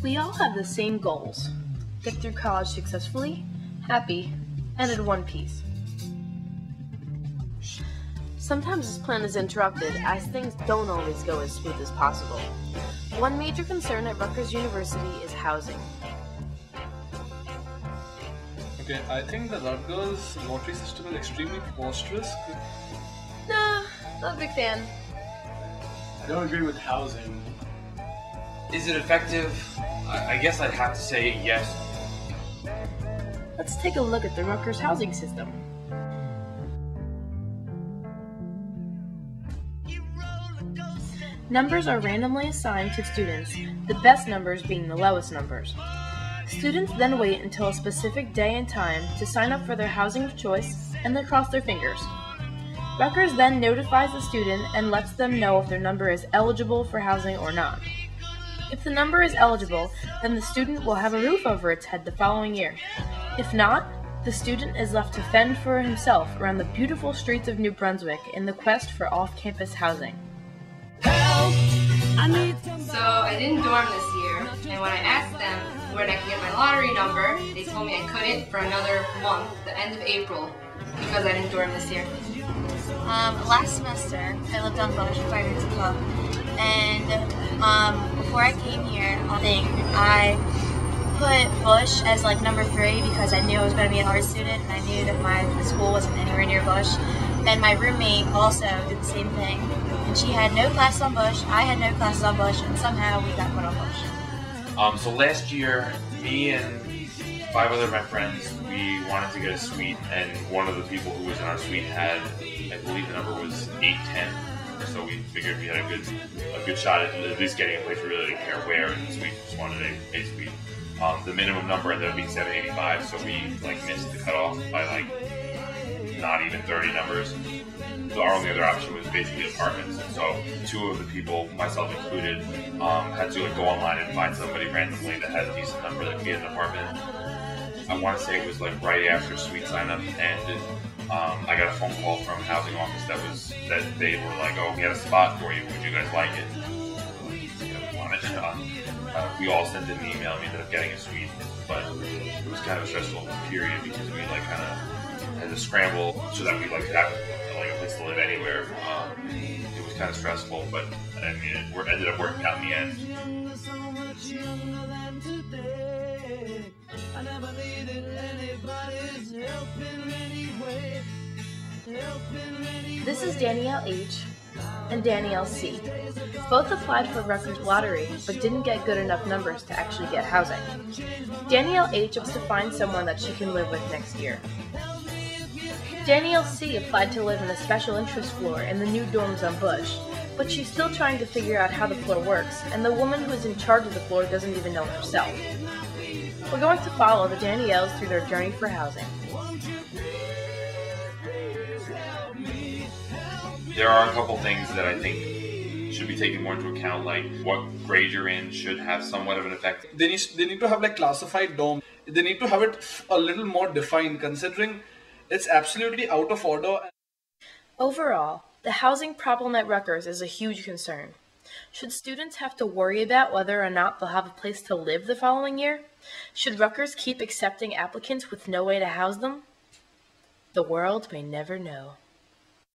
We all have the same goals: get through college successfully, happy, and in one piece. Sometimes this plan is interrupted as things don't always go as smooth as possible. One major concern at Rutgers University is housing. Okay, I think the Rutgers lottery system is extremely preposterous. Nah, not a big fan. I don't agree with housing. Is it effective? I guess I'd have to say yes. Let's take a look at the Rutgers housing system. Numbers are randomly assigned to students, the best numbers being the lowest numbers. Students then wait until a specific day and time to sign up for their housing of choice and then cross their fingers. Rutgers then notifies the student and lets them know if their number is eligible for housing or not. If the number is eligible, then the student will have a roof over its head the following year. If not, the student is left to fend for himself around the beautiful streets of New Brunswick in the quest for off-campus housing. So I didn't dorm this year, and when I asked them when I could get my lottery number, they told me I couldn't for another month, the end of April, because I didn't dorm this year. Last semester, I lived on Bush before I went to club, and before I came here, I put Bush as like number 3 because I knew I was going to be an art student, and I knew that the school wasn't anywhere near Bush. And my roommate also did the same thing, and she had no classes on Bush, I had no classes on Bush, and somehow we got put on Bush. So last year, me and 5 other of my friends, we wanted to get a suite, and one of the people who was in our suite had, I believe the number was 810, so we figured we had a good shot at least getting a place we really didn't care where in the suite. Just wanted a suite. The minimum number ended up being 785, so we missed the cutoff by not even 30 numbers. So our only other option was basically apartments. And so 2 of the people, myself included, had to go online and find somebody randomly that had a decent number that could get an apartment. I want to say it was right after suite sign up, and I got a phone call from housing office that they were like, "Oh, we had a spot for you. Would you guys like it?" We wanted it. We all sent in an email and we ended up getting a suite, but it was kind of a stressful period because we kind of had to scramble so that we have a place to live anywhere. It was kind of stressful, but I mean, it ended up working out in the end. This is Danielle H. and Danielle C. Both applied for Rutgers lottery, but didn't get good enough numbers to actually get housing. Danielle H. hopes to find someone that she can live with next year. Danielle C. applied to live in the special interest floor in the new dorms on Bush, but she's still trying to figure out how the floor works, and the woman who is in charge of the floor doesn't even know herself. We're going to follow the Danielles through their journey for housing. There are a couple things that I think should be taken more into account, like what grade you're in should have somewhat of an effect. They need to have classified dorm. They need to have it a little more defined, considering it's absolutely out of order. Overall, the housing problem at Rutgers is a huge concern. Should students have to worry about whether or not they'll have a place to live the following year? Should Rutgers keep accepting applicants with no way to house them? The world may never know.